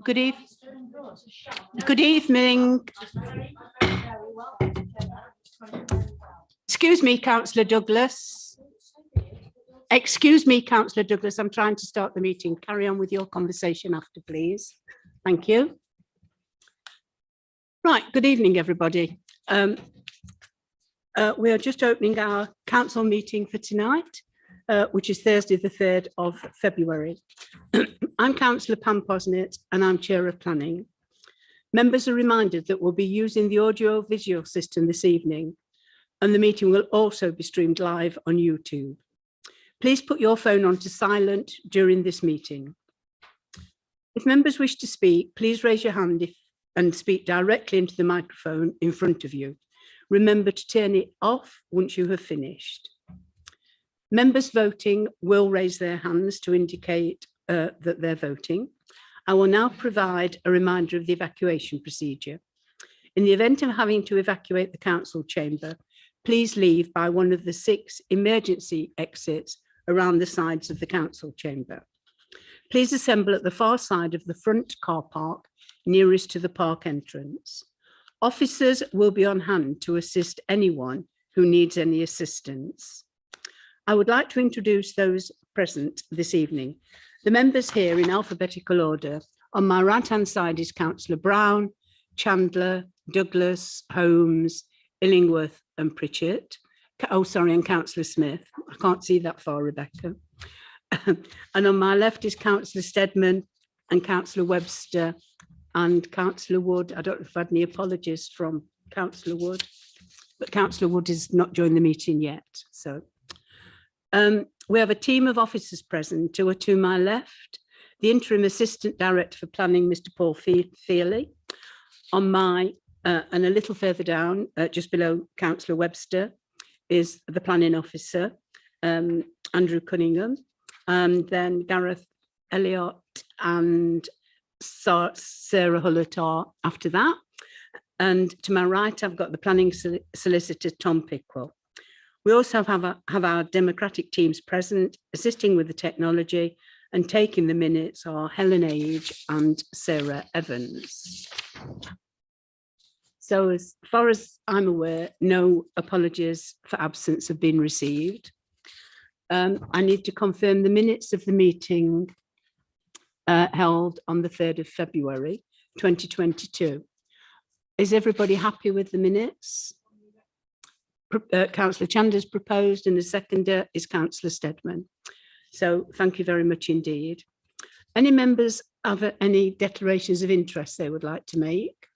Good evening. Excuse me, Councillor Douglas. Excuse me, Councillor Douglas. I'm trying to start the meeting. Carry on with your conversation after, please. Thank you. Right. Good evening, everybody. We are just opening our council meeting for tonight, which is Thursday, the 3rd of February. I'm Councillor Pam Posnett and I'm Chair of Planning. Members are reminded that we'll be using the audio-visual system this evening, and the meeting will also be streamed live on YouTube. Please put your phone onto silent during this meeting. If members wish to speak, please raise your hand and speak directly into the microphone in front of you. Remember to turn it off once you have finished. Members voting will raise their hands to indicate that they're voting. I will now provide a reminder of the evacuation procedure. In the event of having to evacuate the council chamber, please leave by one of the 6 emergency exits around the sides of the council chamber. Please assemble at the far side of the front car park nearest to the park entrance. Officers will be on hand to assist anyone who needs any assistance. I would like to introduce those present this evening. The members here in alphabetical order. On my right-hand side is Councillor Browne, Chandler, Douglas, Holmes, Illingworth and Pritchett. Oh, sorry, and Councillor Smith. I can't see that far, Rebecca. And on my left is Councillor Steadman and Councillor Webster and Councillor Wood. I don't know if I've had any apologies from Councillor Wood, but Councillor Wood is not joined the meeting yet. So we have a team of officers present who are to my left, the Interim Assistant Director for Planning, Mr. Paul Feehily. On my, and a little further down, just below Councillor Webster, is the Planning Officer, Andrew Cunningham, and then Gareth, Elliott and Sara Hullott are after that. And to my right, I've got the Planning Solicitor, Tom Pickwell. We also have our democratic teams present, assisting with the technology and taking the minutes are Helen Age and Sarah Evans. So as far as I'm aware, no apologies for absence have been received. I need to confirm the minutes of the meeting held on the 3rd of February, 2022. Is everybody happy with the minutes? Councillor Chandler's proposed and the seconder is Councillor Steadman. So thank you very much indeed. Any members have any declarations of interest they would like to make?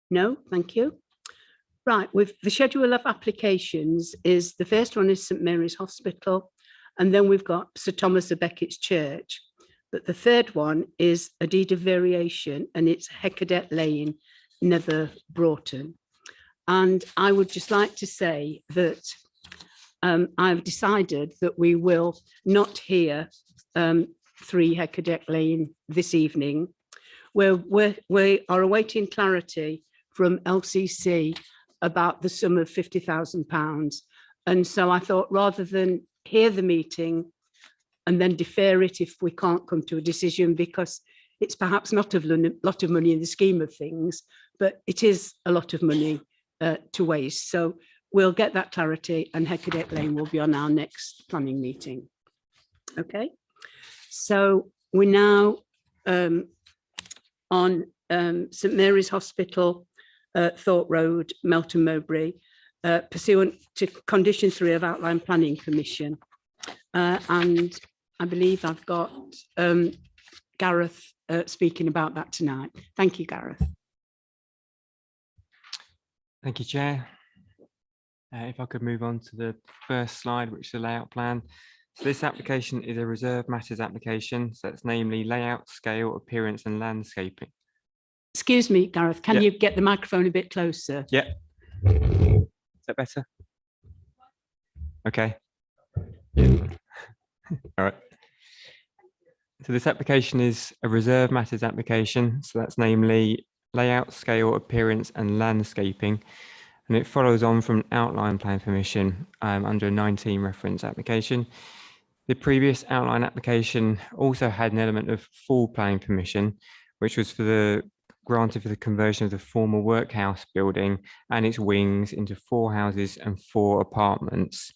No, thank you. Right, with the schedule of applications is the first one is St Mary's Hospital, and then we've got Sir Thomas à Becket's Church. But the third one is a deed of variation and it's Heckadet Lane, Nether Broughton. And I would just like to say that I've decided that we will not hear 3 Heckadet Lane this evening. We are awaiting clarity from LCC about the sum of £50,000. And so I thought rather than hear the meeting and then defer it if we can't come to a decision, because it's perhaps not a lot of money in the scheme of things, but it is a lot of money to waste. So we'll get that clarity and Heckadet Lane will be on our next planning meeting. Okay, so we're now on St Mary's Hospital, Thorpe Road, Melton Mowbray, pursuant to condition 3 of Outline Planning Commission. And I believe I've got Gareth speaking about that tonight. Thank you, Gareth. Thank you, Chair. If I could move on to the first slide, which is the layout plan. So this application is a reserve matters application. So it's namely layout, scale, appearance and landscaping. Excuse me, Gareth, can you get the microphone a bit closer? Yeah. Is that better? Okay. Yeah. All right. So this application is a reserve matters application. So that's namely layout, scale, appearance and landscaping. And it follows on from an outline plan permission under a 19 reference application. The previous outline application also had an element of full planning permission, which was granted for the conversion of the former workhouse building and its wings into 4 houses and 4 apartments.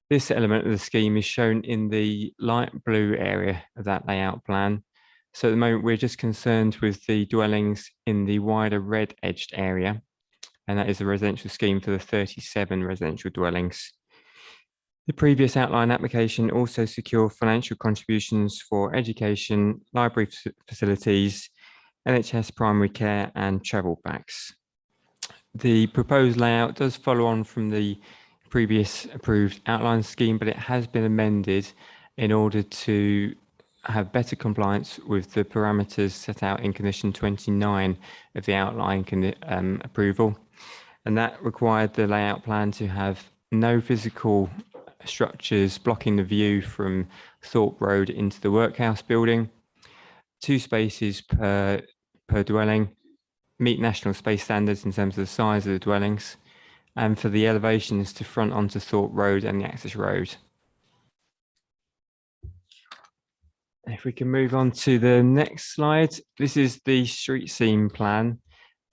This element of the scheme is shown in the light blue area of that layout plan. So at the moment, we're just concerned with the dwellings in the wider red edged area, and that is the residential scheme for the 37 residential dwellings. The previous outline application also secured financial contributions for education, library facilities, NHS primary care and travel packs. The proposed layout does follow on from the previous approved outline scheme, but it has been amended in order to have better compliance with the parameters set out in condition 29 of the outline approval. And that required the layout plan to have no physical structures blocking the view from Thorpe Road into the workhouse building, 2 spaces per dwelling, meet national space standards in terms of the size of the dwellings, and for the elevations to front onto Thorpe Road and the access road. If we can move on to the next slide, this is the street scene plan.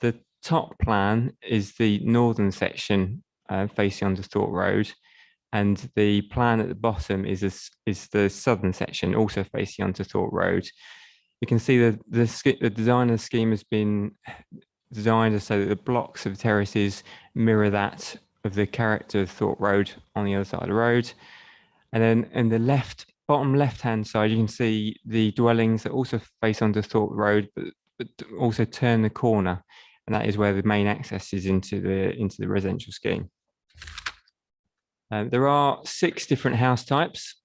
The top plan is the northern section facing onto Thorpe Road, and the plan at the bottom is the southern section, also facing onto Thorpe Road. You can see that the design of the scheme has been designed so that the blocks of terraces mirror that of the character of Thorpe Road on the other side of the road. And then in the bottom left-hand side, you can see the dwellings that also face onto Thorpe Road, but also turn the corner, and that is where the main access is into the residential scheme. There are 6 different house types,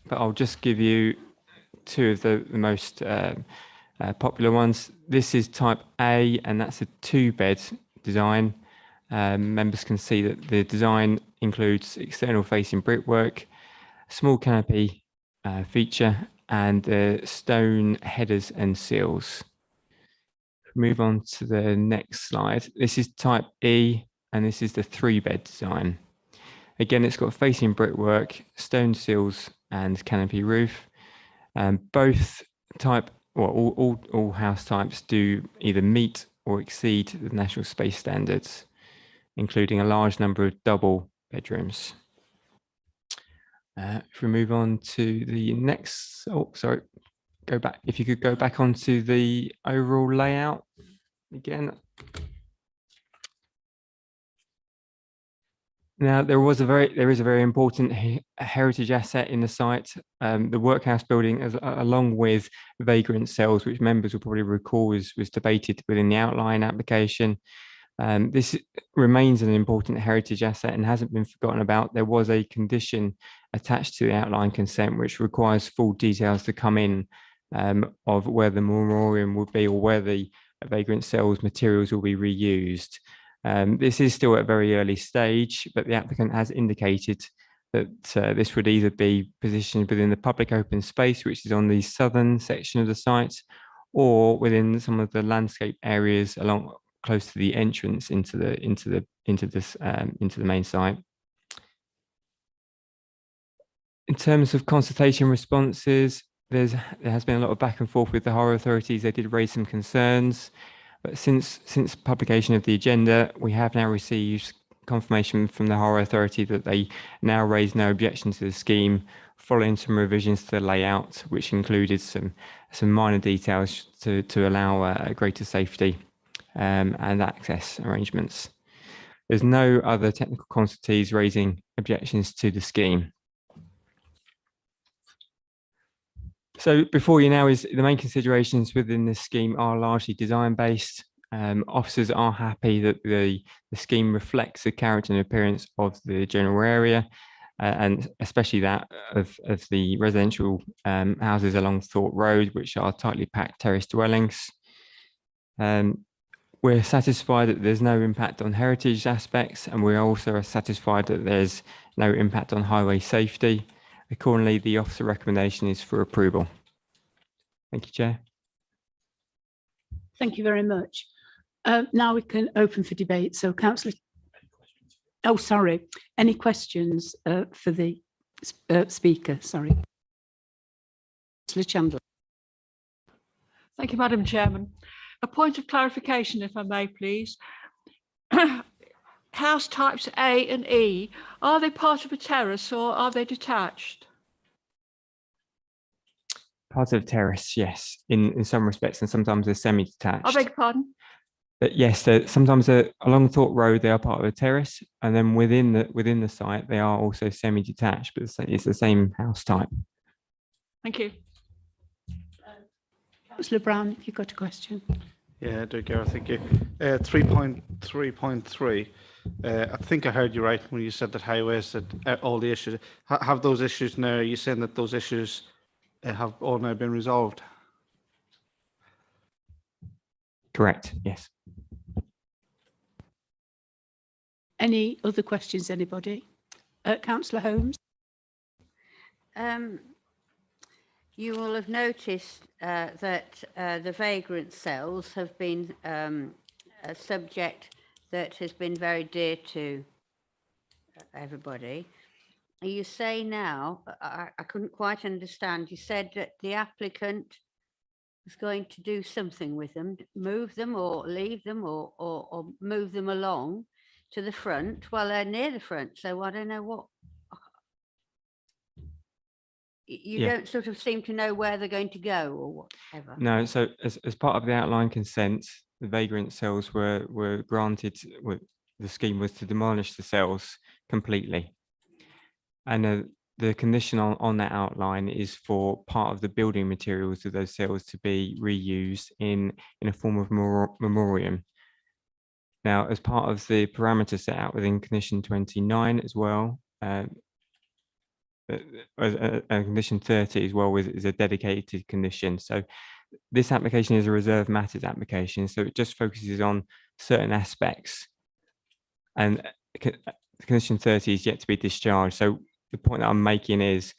but I'll just give you 2 of the most popular ones. This is type A, and that's a 2-bed design. Members can see that the design includes external facing brickwork, a small canopy feature, and stone headers and seals. Move on to the next slide. This is type E, and this is the 3-bed design. Again, it's got facing brickwork, stone seals, and canopy roof. Both all house types do either meet or exceed the national space standards, including a large number of double bedrooms. If we move on to the next, go back. If you could go back onto the overall layout again. Now, there is a very important heritage asset in the site, the workhouse building, along with vagrant cells, which members will probably recall was debated within the outline application. This remains an important heritage asset and hasn't been forgotten about. There was a condition attached to the outline consent which requires full details to come in of where the memoriam will be or where the vagrant cells materials will be reused. This is still at a very early stage, but the applicant has indicated that this would either be positioned within the public open space, which is on the southern section of the site, or within some of the landscape areas along close to the entrance into the main site. In terms of consultation responses, there has been a lot of back and forth with the horror authorities. They did raise some concerns. But since publication of the agenda, we have now received confirmation from the Horror Authority that they now raise no objection to the scheme, following some revisions to the layout, which included some minor details to allow greater safety and access arrangements. There's no other technical consultees raising objections to the scheme. So before you now is the main considerations within this scheme are largely design based. Officers are happy that the scheme reflects the character and appearance of the general area, and especially that of the residential houses along Thorpe Road, which are tightly packed terrace dwellings. We're satisfied that there's no impact on heritage aspects, and we also are satisfied that there's no impact on highway safety. Accordingly, the officer recommendation is for approval. Thank you, Chair. Thank you very much. Now we can open for debate. So, Councillor. Oh, sorry. Any questions for the speaker, sorry. Cllr Chandler. Thank you, Madam Chairman. A point of clarification, if I may, please. House types A and E, are they part of a terrace or are they detached? Part of terrace, yes, in some respects, and sometimes they're semi-detached. I beg your pardon? But yes, sometimes along Thorpe Road they are part of a terrace, and then within the site they are also semi-detached, but it's the same house type. Thank you. Councillor Browne, if you've got a question. Yeah, I do, Gareth, thank you. 3.3.3. I think I heard you right when you said that highways, that all the issues, have those issues now, are you saying that those issues have all now been resolved? Correct, yes. Any other questions, anybody? Councillor Holmes? You will have noticed that the vagrant cells have been a subject that has been very dear to everybody. You say now, I couldn't quite understand, you said that the applicant was going to do something with them, move them or leave them or move them along to the front. Well, they're near the front, so I don't know what. You Yeah. don't sort of seem to know where they're going to go or whatever. No, so as part of the outline consent, the vagrant cells were granted, the scheme was to demolish the cells completely. And the condition on that outline is for part of the building materials of those cells to be reused in a form of memoriam. Now, as part of the parameters set out within condition 29 as well, condition 30 as well is a dedicated condition. So this application is a reserved matters application, so it just focuses on certain aspects, and condition 30 is yet to be discharged. So the point that I'm making is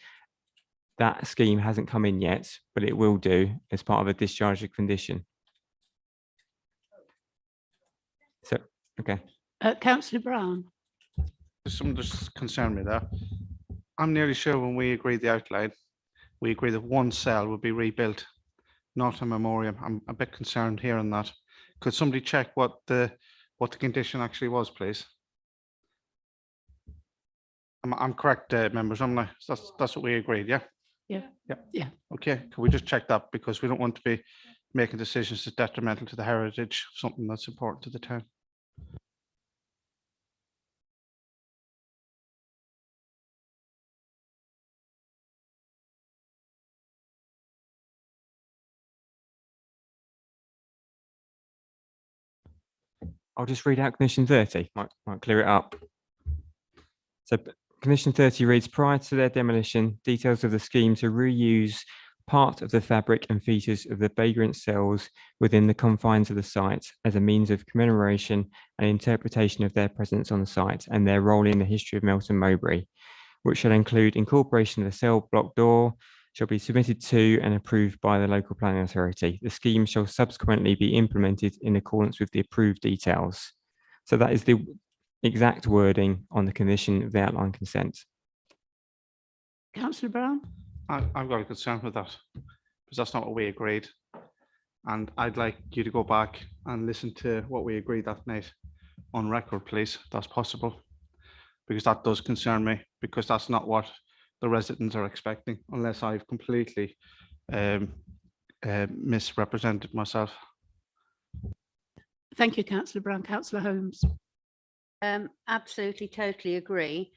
that scheme hasn't come in yet, but it will do as part of a discharge of condition. So, okay. Councillor Browne? Some just concern me there. I'm nearly sure when we agreed the outline, we agreed that one cell would be rebuilt, not a memoriam. I'm a bit concerned here on that. Could somebody check what the condition actually was, please? I'm correct, members, am I? That's what we agreed, yeah? Yeah. Yeah. Yeah. Okay, can we just check that, because we don't want to be making decisions that's detrimental to the heritage of something that's important to the town. I'll just read out condition 30, might clear it up. So condition 30 reads, prior to their demolition, details of the scheme to reuse part of the fabric and features of the vagrant cells within the confines of the site as a means of commemoration and interpretation of their presence on the site and their role in the history of Melton Mowbray, which shall include incorporation of the cell block door, shall be submitted to and approved by the local planning authority. The scheme shall subsequently be implemented in accordance with the approved details. So that is the exact wording on the condition of the outline consent. Councillor Browne? I've got a concern with that, because that's not what we agreed. And I'd like you to go back and listen to what we agreed that night on record, please, if that's possible. Because that does concern me, because that's not what the residents are expecting, unless I've completely misrepresented myself. Thank you, Councillor Browne. Councillor Holmes? Absolutely, totally agree.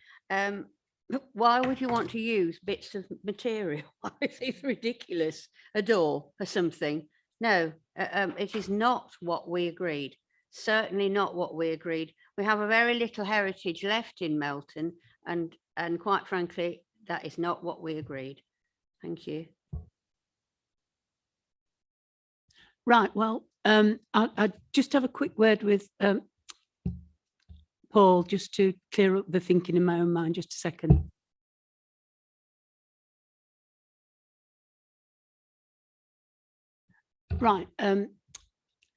Why would you want to use bits of material? It's ridiculous. A door or something. No, it is not what we agreed. Certainly not what we agreed. We have a very little heritage left in Melton, and quite frankly, that is not what we agreed. Thank you. Right, well, I just have a quick word with Paul, just to clear up the thinking in my own mind, just a second. Right,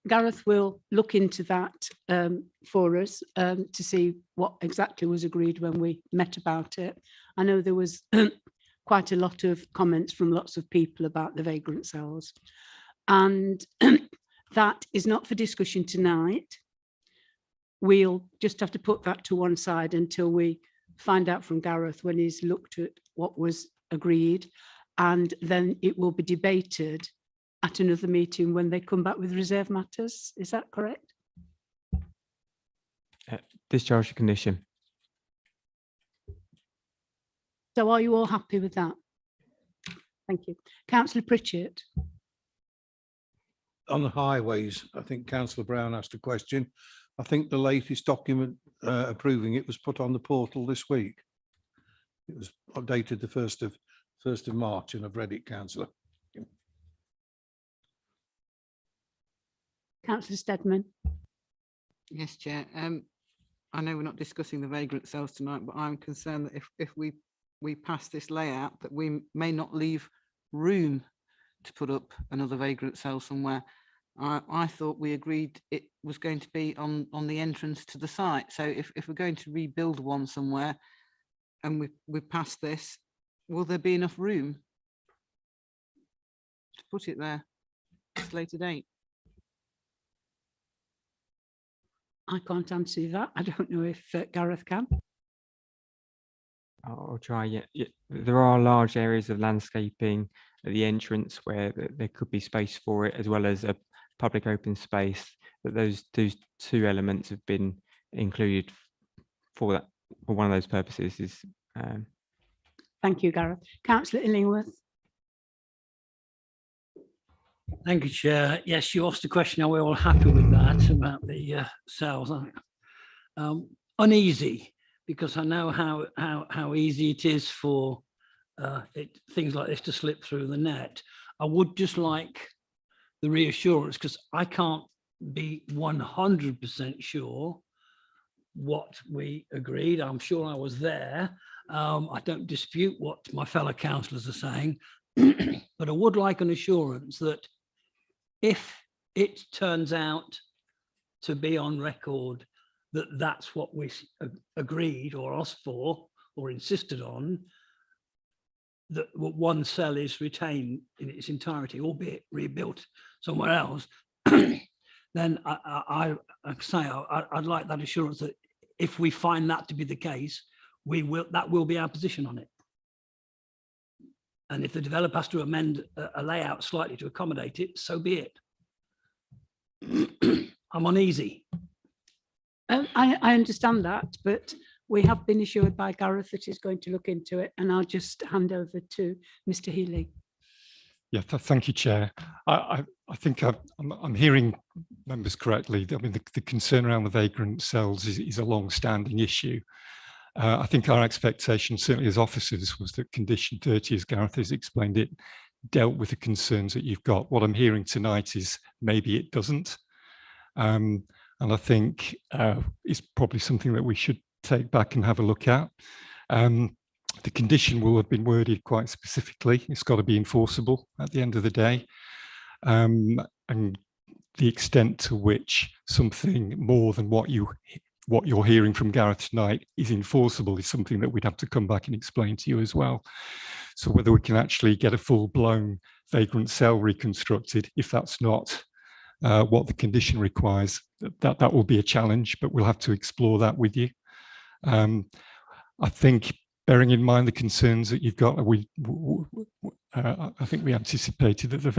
Gareth will look into that for us to see what exactly was agreed when we met about it. I know there was quite a lot of comments from lots of people about the vagrant cells, and that is not for discussion tonight. We'll just have to put that to one side until we find out from Gareth when he's looked at what was agreed, and then it will be debated at another meeting when they come back with reserve matters. Is that correct? Discharge the condition. So are you all happy with that? Thank you. Councillor Pritchett. On the highways, I think Councillor Browne asked a question. I think the latest document approving it was put on the portal this week. It was updated the 1st of March, and I've read it, Councillor. Councillor Steadman. Yes, Chair. I know we're not discussing the vagrant cells tonight, but I'm concerned that if we pass this layout, that we may not leave room to put up another vagrant cell somewhere. I thought we agreed it was going to be on the entrance to the site. So if we're going to rebuild one somewhere and we pass this, will there be enough room to put it there at a later date? I can't answer that. I don't know if Gareth can. I'll try. Yeah, there are large areas of landscaping at the entrance where there could be space for it, as well as a public open space. But those two elements have been included for that, for one of those purposes. Thank you, Gareth. Councillor Illingworth. Thank you, Chair. Yes, you asked the question, are we all happy with that about the cells? Uneasy, because I know how easy it is for things like this to slip through the net. I would just like the reassurance, because I can't be 100% sure what we agreed. I'm sure I was there. I don't dispute what my fellow councillors are saying, but I would like an assurance that if it turns out to be on record that that's what we agreed or asked for or insisted on, that one cell is retained in its entirety, albeit rebuilt somewhere else, then I'd like that assurance that if we find that to be the case, that will be our position on it. And if the developer has to amend a layout slightly to accommodate it, so be it. I'm uneasy. I understand that, but we have been assured by Gareth that he's going to look into it, and I'll just hand over to Mr. Healy. Yeah, thank you, Chair. I think I'm hearing members correctly. I mean, the concern around the vagrant cells is a long-standing issue. I think our expectation, certainly as officers, was that condition 30, as Gareth has explained it, dealt with the concerns that you've got. What I'm hearing tonight is maybe it doesn't. And I think it's probably something that we should take back and have a look at. The condition will have been worded quite specifically. It's got to be enforceable at the end of the day. And the extent to which something more than what you're hearing from Gareth tonight is enforceable is something that we'd have to come back and explain to you as well. So whether we can actually get a full-blown vagrant cell reconstructed, if that's not what the condition requires, that will be a challenge, but we'll have to explore that with you. I think, bearing in mind the concerns that you've got, I think we anticipated that the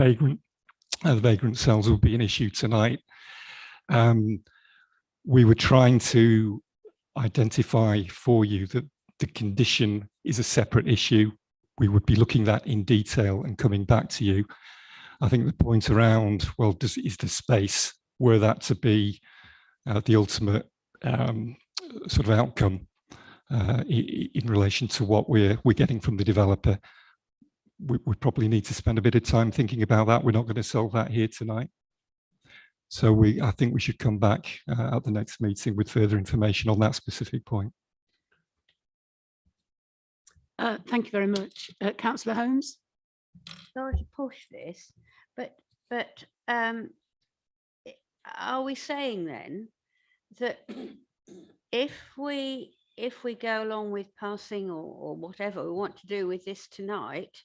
vagrant cells will be an issue tonight. We were trying to identify for you that the condition is a separate issue. We would be looking at in detail and coming back to you. I think the point around, well, is the space, were that to be the ultimate sort of outcome in relation to what we're getting from the developer, we probably need to spend a bit of time thinking about that. We're not going to solve that here tonight. So I think we should come back at the next meeting with further information on that specific point. Thank you very much. Councillor Holmes. Sorry to push this, but are we saying then that if we go along with passing or whatever we want to do with this tonight,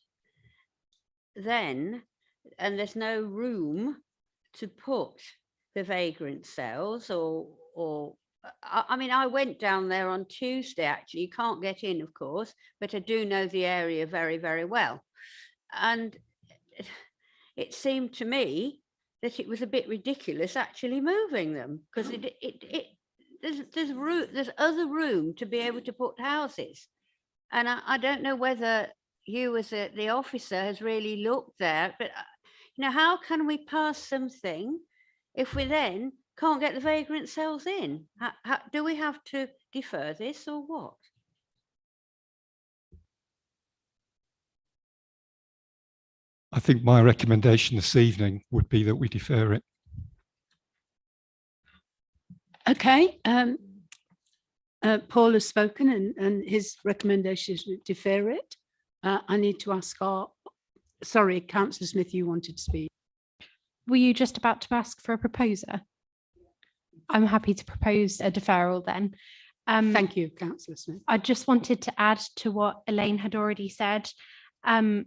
then, and there's no room to put the vagrant cells or I mean, I went down there on Tuesday, actually. You can't get in, of course, but I do know the area very, very well. And it seemed to me that it was a bit ridiculous actually moving them, because there's other room to be able to put houses. And I don't know whether you as the officer has really looked there, but you know, how can we pass something if we then can't get the vagrant cells in? Do we have to defer this or what? I think my recommendation this evening would be that we defer it. Okay. Paul has spoken and his recommendation is to defer it. I need to ask sorry, Councillor Smith, you wanted to speak. Were you just about to ask for a proposer? I'm happy to propose a deferral then. Thank you, Councillor Smith. I just wanted to add to what Elaine had already said. I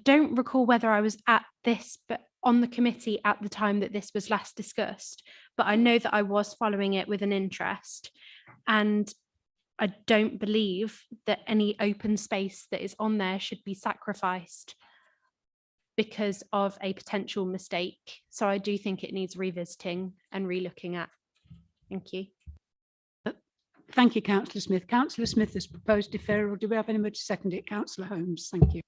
don't recall whether I was at this, but on the committee at the time that this was last discussed, but I know that I was following it with an interest, and I don't believe that any open space that is on there should be sacrificed because of a potential mistake. So I do think it needs revisiting and relooking at. Thank you. Thank you, Councillor Smith. Councillor Smith has proposed deferral. Do we have anybody to second it? Councillor Holmes, thank you.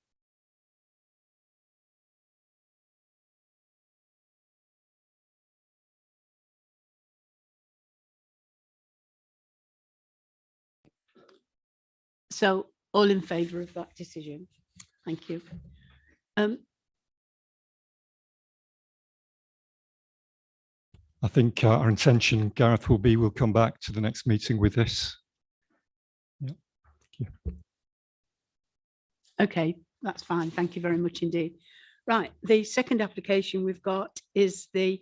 So all in favour of that decision? Thank you. I think our intention, Gareth, will be we'll come back to the next meeting with this. Yeah. Thank you. Okay, that's fine. Thank you very much indeed. Right, the second application we've got is the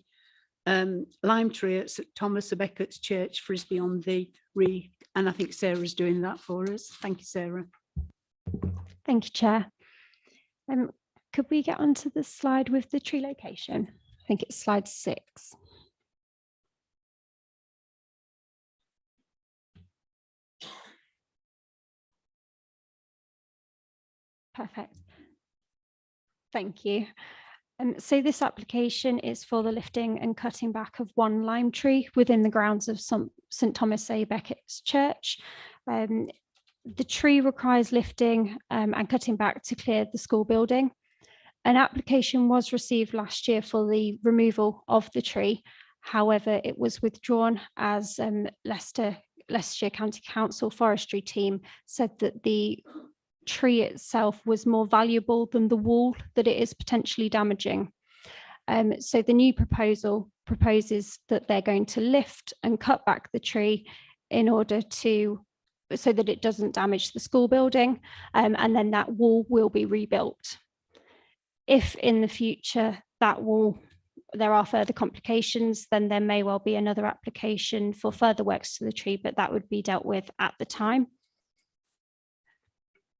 lime tree at St Thomas of Becket's Church, Frisbee on the Ree, and I think Sarah's doing that for us. Thank you, Sarah. Thank you, Chair. Could we get onto the slide with the tree location? I think it's slide 6. Perfect. Thank you. So this application is for the lifting and cutting back of one lime tree within the grounds of St Thomas A Becket's Church. The tree requires lifting and cutting back to clear the school building. An application was received last year for the removal of the tree. However, it was withdrawn as Leicestershire County Council forestry team said that the tree itself was more valuable than the wall that it is potentially damaging. So the new proposal proposes that they're going to lift and cut back the tree in order so that it doesn't damage the school building, and then that wall will be rebuilt. If in the future there are further complications, then there may well be another application for further works to the tree, but that would be dealt with at the time.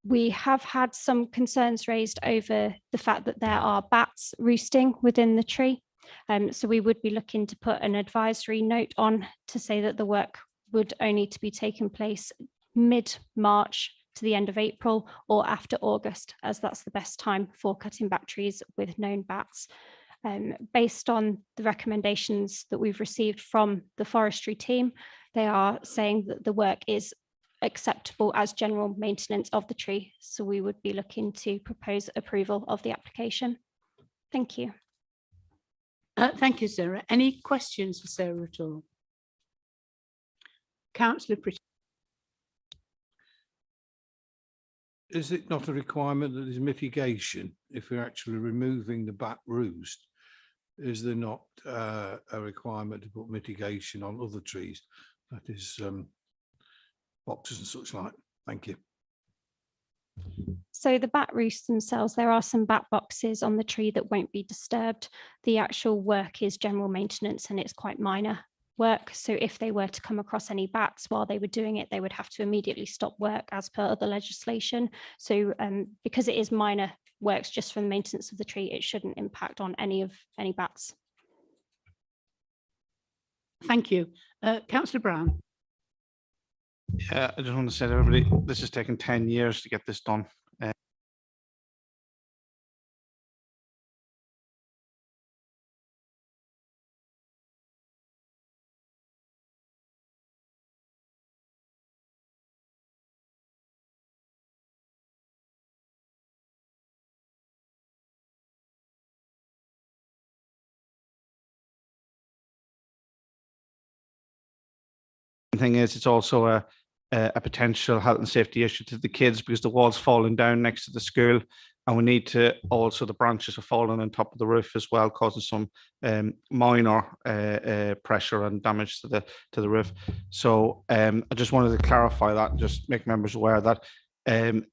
We have had some concerns raised over the fact that there are bats roosting within the tree. So we would be looking to put an advisory note on to say that the work would only to be taking place mid-March to the end of April or after August, as that's the best time for cutting back trees with known bats. Based on the recommendations that we've received from the forestry team, they are saying that the work is acceptable as general maintenance of the tree. So we would be looking to propose approval of the application. Thank you. Thank you, Sarah. Any questions for Sarah at all? Councillor Pru. Is it not a requirement that there's mitigation if we're actually removing the bat roost? Is there not a requirement to put mitigation on other trees? That is boxes and such like. Thank you. So the bat roosts themselves, there are some bat boxes on the tree that won't be disturbed. The actual work is general maintenance and it's quite minor work. So if they were to come across any bats while they were doing it, they would have to immediately stop work as per other legislation. So because it is minor works just for the maintenance of the tree, it shouldn't impact on any bats. Thank you. Councillor Browne. Yeah, I just want to say to everybody, this has taken 10 years to get this done. Thing is, it's also a potential health and safety issue to the kids because the wall's falling down next to the school, and we need to also, the branches are falling on top of the roof as well, causing some minor pressure and damage to the roof. So I just wanted to clarify that and just make members aware that that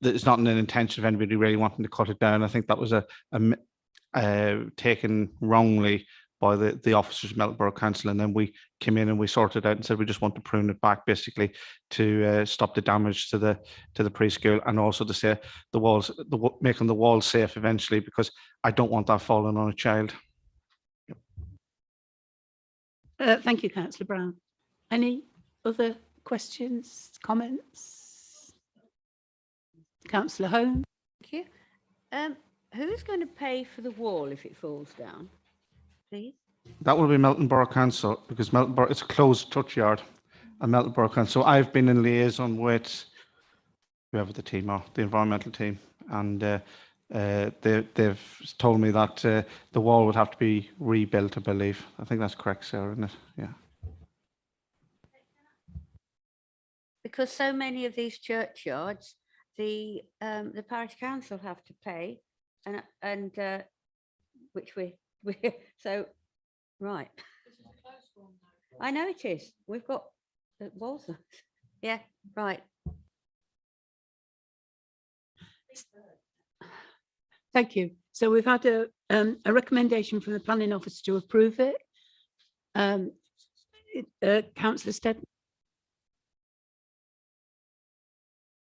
it's not an intention of anybody really wanting to cut it down. I think that was taken wrongly by the officers of Melton Borough Council, and then we came in and we sorted out and said we just want to prune it back basically to stop the damage to the preschool, and also to say the walls, making the walls safe eventually, because I don't want that falling on a child. Thank you, Councillor Browne. Any other questions, comments? Councillor Holmes. Thank you. Who's going to pay for the wall if it falls down, please? That will be Melton Borough Council, because Melton Borough, it's a closed touch yard, and Melton Borough Council. So I've been in liaison with whoever the team are, the environmental team, and they've told me that the wall would have to be rebuilt, I believe. I think that's correct, Sarah, isn't it? Yeah. Because so many of these churchyards, the parish council have to pay, and which we so right. I know it is. We've got the walls. Yeah, right. Thank you. So we've had a recommendation from the planning office to approve it. Councillor Steadman.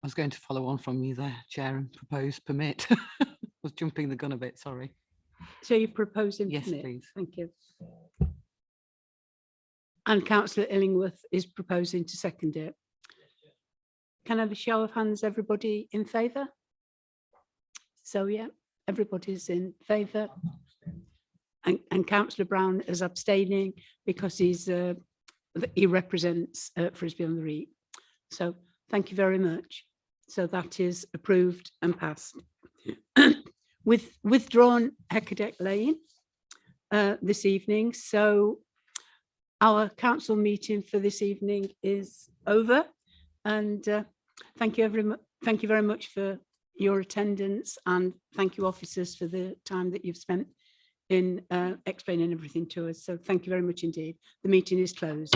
I was going to follow on from you there, Chair, and propose permit. I was jumping the gun a bit, sorry. So you're proposing? Yes, permit? please. Thank you. And Councillor Illingworth is proposing to second it. Can I have a show of hands, everybody in favour? So yeah, everybody's in favour. And Councillor Browne is abstaining because he represents Frisbee on the Reed. So thank you very much. So that is approved and passed. With withdrawn Heckadeck Lane this evening. So our council meeting for this evening is over, and thank you very much for your attendance, and thank you officers for the time that you've spent in explaining everything to us. So thank you very much indeed. The meeting is closed.